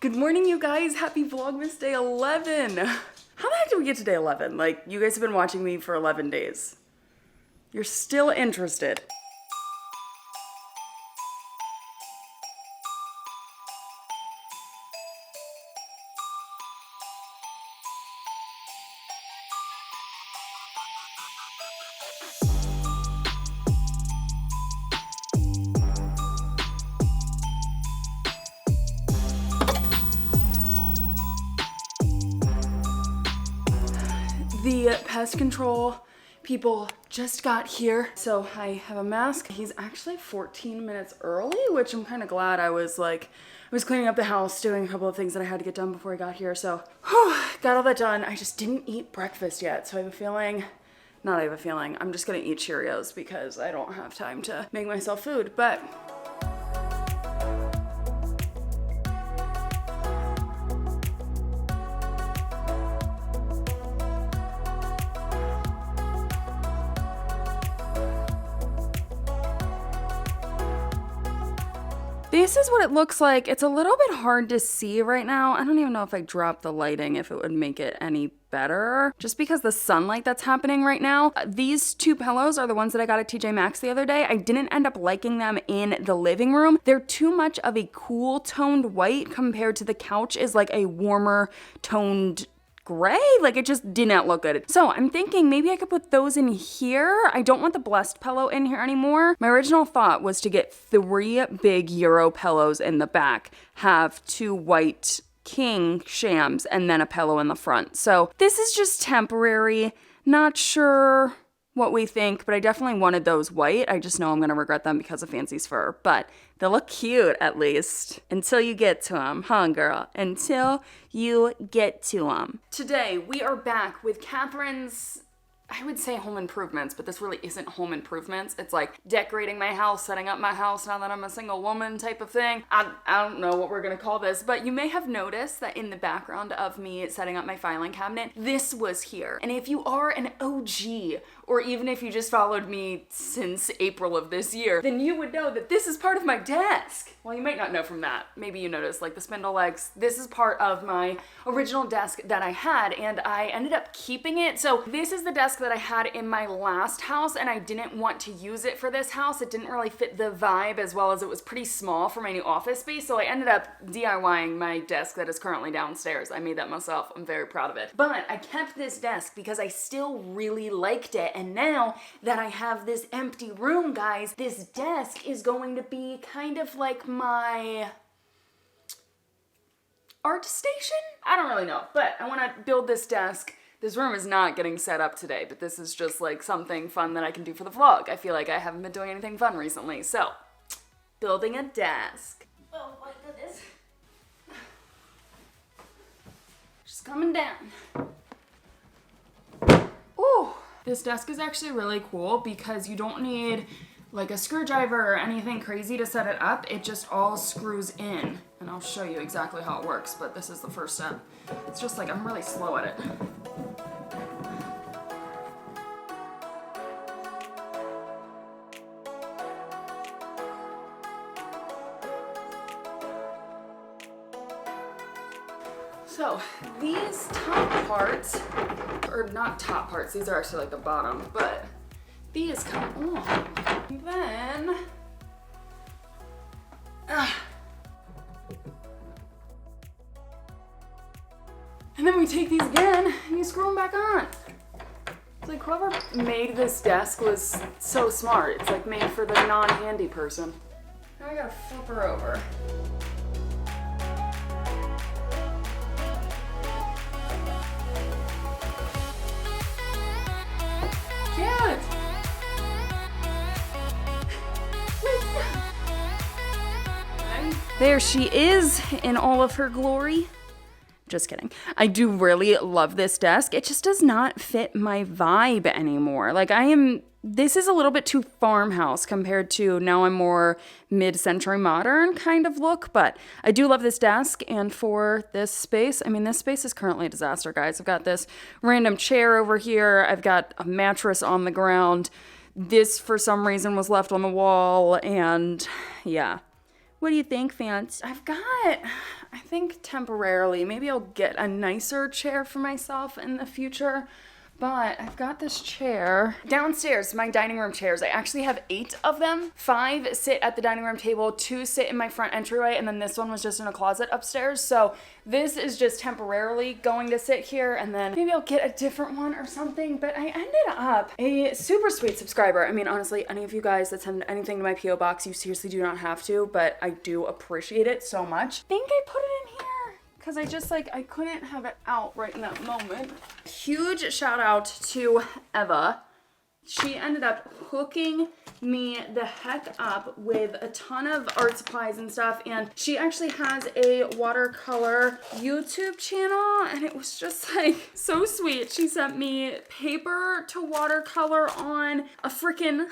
Good morning, you guys. Happy Vlogmas Day 11. How the heck did we get to day 11? Like, you guys have been watching me for 11 days. You're still interested. The pest control people just got here, so I have a mask. He's actually 14 minutes early, which I'm kind of glad. I was cleaning up the house, doing a couple of things that I had to get done before I got here, so got all that done. I just didn't eat breakfast yet, so I have a feeling, I'm just gonna eat Cheerios because I don't have time to make myself food, but this is what it looks like. It's a little bit hard to see right now. I don't even know if I dropped the lighting, if it would make it any better. Just because the sunlight that's happening right now. These two pillows are the ones that I got at TJ Maxx the other day. I didn't end up liking them in the living room. They're too much of a cool toned white compared to the couch is like a warmer toned gray. Like, it just did not look good. So I'm thinking maybe I could put those in here. I don't want the blessed pillow in here anymore. My original thought was to get 3 big Euro pillows in the back, have 2 white king shams, and then a pillow in the front. So this is just temporary. Not sure what we think, but I definitely wanted those white. I just know I'm gonna regret them because of Fancy's fur, but they look cute at least. Until you get to them, huh girl? Until you get to them. Today we are back with Cathrin's, I would say home improvements, but this really isn't home improvements. It's like decorating my house, setting up my house now that I'm a single woman type of thing. I don't know what we're gonna call this, but you may have noticed that in the background of me setting up my filing cabinet, this was here. And if you are an OG, or even if you just followed me since April of this year, then you would know that this is part of my desk. Well, you might not know from that. Maybe you noticed, like the spindle legs. This is part of my original desk that I had, and I ended up keeping it. So this is the desk that I had in my last house, and I didn't want to use it for this house. It didn't really fit the vibe, as well as it was pretty small for my new office space, so I ended up DIYing my desk that is currently downstairs. I made that myself. I'm very proud of it. But I kept this desk because I still really liked it. And now that I have this empty room, guys, this desk is going to be kind of like my art station? I don't really know, but I want to build this desk. This room is not getting set up today, but this is just like something fun that I can do for the vlog. I feel like I haven't been doing anything fun recently, so building a desk. Oh my goodness. Just coming down. Ooh. This desk is actually really cool because you don't need like a screwdriver or anything crazy to set it up. It just all screws in. And I'll show you exactly how it works, but this is the first step. It's just like I'm really slow at it. So these top parts, or not top parts, these are actually like the bottom, but these come on. Then, and then we take these again and you screw them back on. It's like whoever made this desk was so smart. It's like made for the non-handy person. Now I gotta flip her over. There she is in all of her glory. Just kidding. I do really love this desk. It just does not fit my vibe anymore. Like this is a little bit too farmhouse compared to now I'm more mid-century modern kind of look, but I do love this desk. And for this space, I mean, this space is currently a disaster, guys. I've got this random chair over here. I've got a mattress on the ground. This, for some reason, was left on the wall, and yeah. What do you think, fans? I I think temporarily. Maybe I'll get a nicer chair for myself in the future. But I've got this chair downstairs, my dining room chairs. I actually have 8 of them. 5 sit at the dining room table, 2 sit in my front entryway, and then this one was just in a closet upstairs. So this is just temporarily going to sit here, and then maybe I'll get a different one or something. But I ended up a super sweet subscriber. I mean, honestly, any of you guys that send anything to my P.O. box, you seriously do not have to, but I do appreciate it so much. I think I put it in here because I just I couldn't have it out right in that moment. Huge shout out to Eva. She ended up hooking me the heck up with a ton of art supplies and stuff, and she actually has a watercolor YouTube channel, and it was just so sweet. She sent me paper to watercolor on, a freaking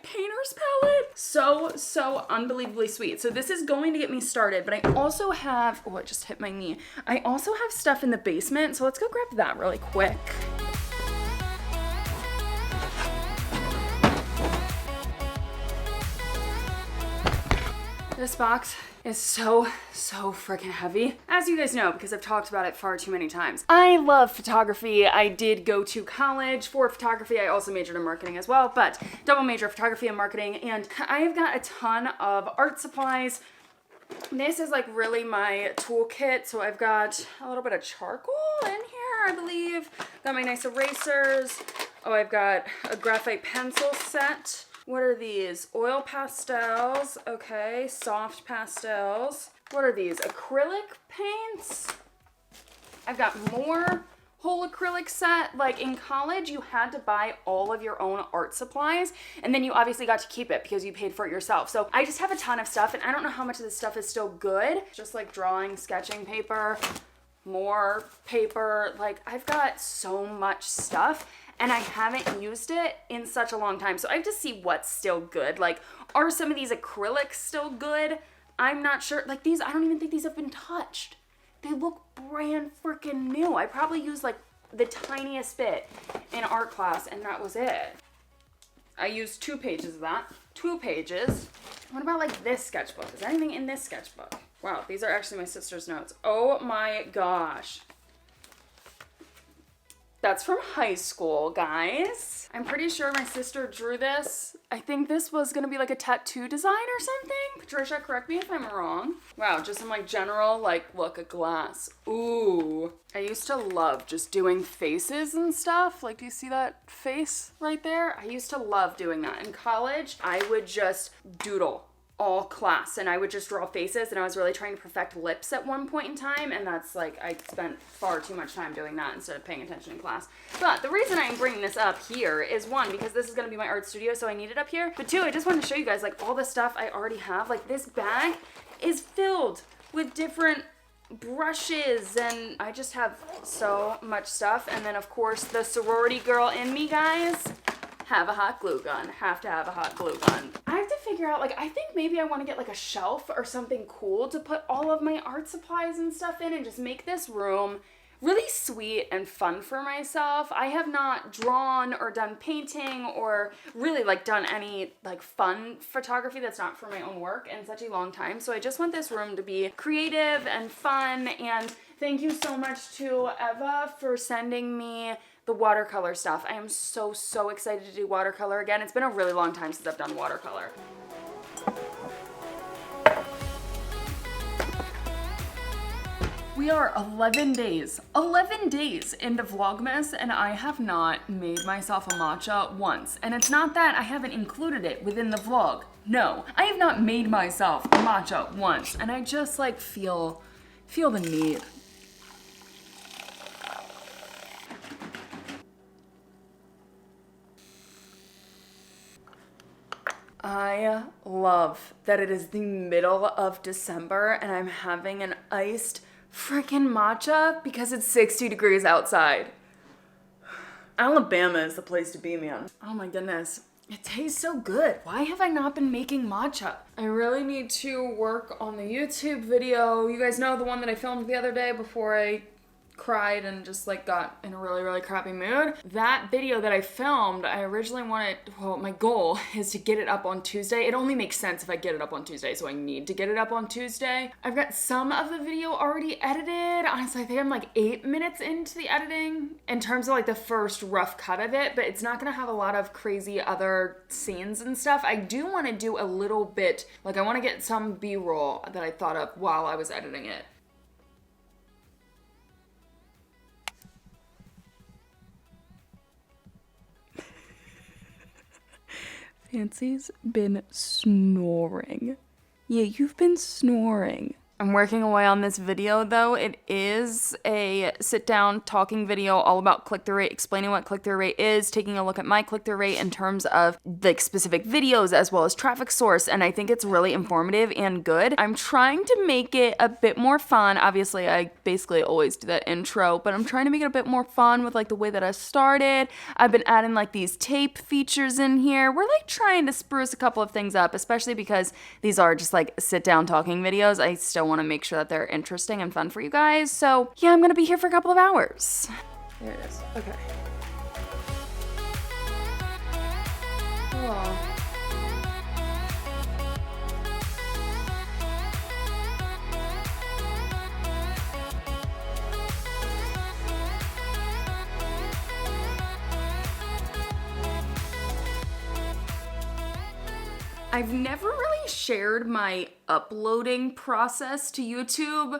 painter's palette. So unbelievably sweet. So this is going to get me started, but I also have, oh, it just hit my knee. I also have stuff in the basement, so let's go grab that really quick. This box is so freaking heavy. As you guys know, because I've talked about it far too many times. I love photography. I did go to college for photography. I also majored in marketing as well, but double major photography and marketing. And I have got a ton of art supplies. This is really my toolkit. So I've got a little bit of charcoal in here, I believe. Got my nice erasers. Oh, I've got a graphite pencil set. What are these? Oil pastels. Okay, soft pastels. What are these? Acrylic paints. I've got more whole acrylic set. In college, you had to buy all of your own art supplies, and then you obviously got to keep it because you paid for it yourself. So I just have a ton of stuff, and I don't know how much of this stuff is still good. Just drawing, sketching paper, more paper. I've got so much stuff, and I haven't used it in such a long time. So I have to see what's still good. Are some of these acrylics still good? I'm not sure. These, I don't even think these have been touched. They look brand freaking new. I probably used the tiniest bit in art class, and that was it. I used 2 pages of that. 2 pages. What about this sketchbook? Is there anything in this sketchbook? Wow, these are actually my sister's notes. Oh my gosh. That's from high school, guys. I'm pretty sure my sister drew this. I think this was gonna be a tattoo design or something. Patricia, correct me if I'm wrong. Wow, just some general, look, a glass. Ooh. I used to love just doing faces and stuff. Do you see that face right there? I used to love doing that. In college, I would just doodle all class, and I would just draw faces, and I was really trying to perfect lips at one point in time, and that's I spent far too much time doing that instead of paying attention in class. But the reason I'm bringing this up here is 1, because this is going to be my art studio, so I need it up here, but 2, I just wanted to show you guys all the stuff I already have. This bag is filled with different brushes, and I just have so much stuff. And then of course the sorority girl in me, guys, have a hot glue gun. Have to have a hot glue gun. I have to figure out, I think maybe I want to get a shelf or something cool to put all of my art supplies and stuff in, and just make this room really sweet and fun for myself. I have not drawn or done painting or really done any fun photography that's not for my own work in such a long time. So I just want this room to be creative and fun. And thank you so much to Eva for sending me the watercolor stuff. I am so excited to do watercolor again. It's been a really long time since I've done watercolor. We are 11 days into Vlogmas, and I have not made myself a matcha once. And it's not that I haven't included it within the vlog. No, I have not made myself a matcha once, and I just feel the need. I love that it is the middle of December and I'm having an iced freaking matcha because it's 60 degrees outside. Alabama is the place to be, man. Oh my goodness. It tastes so good. Why have I not been making matcha? I really need to work on the YouTube video. You guys know the one that I filmed the other day before I cried and just like got in a really, really crappy mood. That video that I filmed, I originally wanted, well, my goal is to get it up on Tuesday. It only makes sense if I get it up on Tuesday, so I need to get it up on Tuesday. I've got some of the video already edited. Honestly, I think I'm like 8 minutes into the editing in terms of like the first rough cut of it, but it's not gonna have a lot of crazy other scenes and stuff. I do want to do a little bit, like I want to get some B-roll that I thought of while I was editing it. Fancy's been snoring. Yeah, you've been snoring. I'm working away on this video though. It is a sit down talking video all about click-through rate, explaining what click-through rate is, taking a look at my click-through rate in terms of like specific videos as well as traffic source, and I think it's really informative and good. I'm trying to make it a bit more fun. Obviously, I basically always do that intro, but I'm trying to make it a bit more fun with like the way that I started. I've been adding like these tape features in here. We're like trying to spruce a couple of things up, especially because these are just like sit down talking videos. I still want to make sure that they're interesting and fun for you guys. So yeah, I'm gonna be here for a couple of hours. There it is. Okay. Oh. I've never really shared my uploading process to YouTube.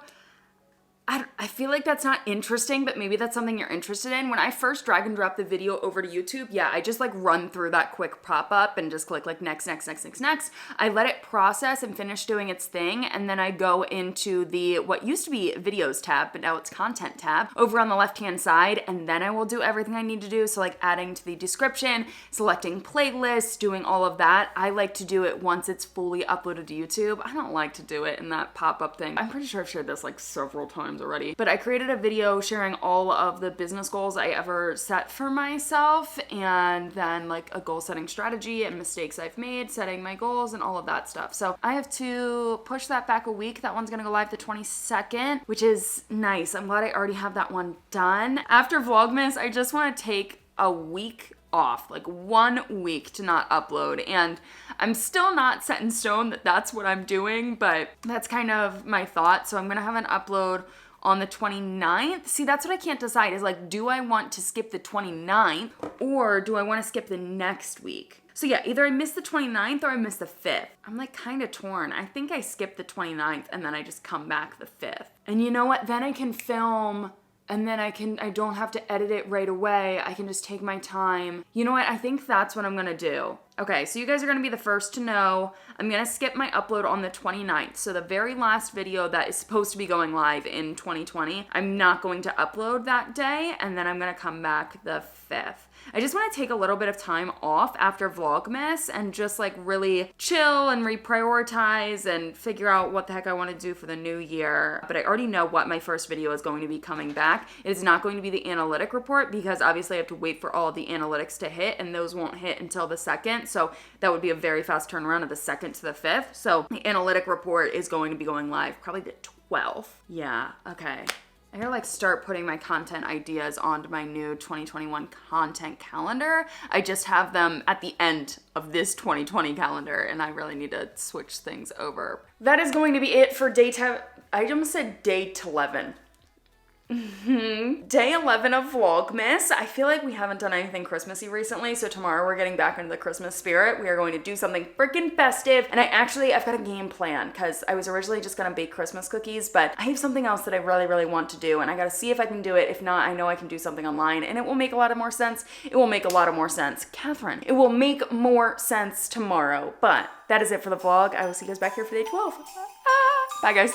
I feel like that's not interesting, but maybe that's something you're interested in. When I first drag and drop the video over to YouTube, yeah, I just like run through that quick pop-up and just click like next, next, next, next, next. I let it process and finish doing its thing, and then I go into the, what used to be videos tab, but now it's content tab, over on the left-hand side, and then I will do everything I need to do. So like adding to the description, selecting playlists, doing all of that. I like to do it once it's fully uploaded to YouTube. I don't like to do it in that pop-up thing. I'm pretty sure I've shared this like several times already, but I created a video sharing all of the business goals I ever set for myself, and then like a goal setting strategy and mistakes I've made setting my goals and all of that stuff. So I have to push that back a week. That one's gonna go live the 22nd, which is nice. I'm glad I already have that one done. After Vlogmas, I just want to take a week off, like 1 week to not upload, and I'm still not set in stone that that's what I'm doing, but that's kind of my thought. So I'm gonna have an upload on the 29th. See, that's what I can't decide is like, do I want to skip the 29th or do I want to skip the next week? So yeah, either I miss the 29th or I miss the 5th. I'm like kind of torn. I think I skip the 29th and then I just come back the 5th. And you know what? Then I can film and then I don't have to edit it right away. I can just take my time. You know what? I think that's what I'm gonna do. Okay, so you guys are gonna be the first to know. I'm gonna skip my upload on the 29th. So the very last video that is supposed to be going live in 2020, I'm not going to upload that day, and then I'm gonna come back the 5th. I just want to take a little bit of time off after Vlogmas and just like really chill and reprioritize and figure out what the heck I want to do for the new year. But I already know what my first video is going to be coming back. It is not going to be the analytic report because obviously I have to wait for all the analytics to hit, and those won't hit until the 2nd. So that would be a very fast turnaround of the 2nd to the 5th. So the analytic report is going to be going live probably the 12th. Yeah, okay. I gotta like start putting my content ideas onto my new 2021 content calendar. I just have them at the end of this 2020 calendar, and I really need to switch things over. That is going to be it for I almost said day 11. Day 11 of Vlogmas. I feel like we haven't done anything Christmassy recently, so tomorrow we're getting back into the Christmas spirit. We are going to do something freaking festive, and I've got a game plan because I was originally just gonna bake Christmas cookies, but I have something else that I really, really want to do, and I gotta see if I can do it. If not, I know I can do something online, and it will make a lot of more sense. It will make a lot of more sense. Cathrin, it will make more sense tomorrow, but that is it for the vlog. I will see you guys back here for day 12. Bye, guys.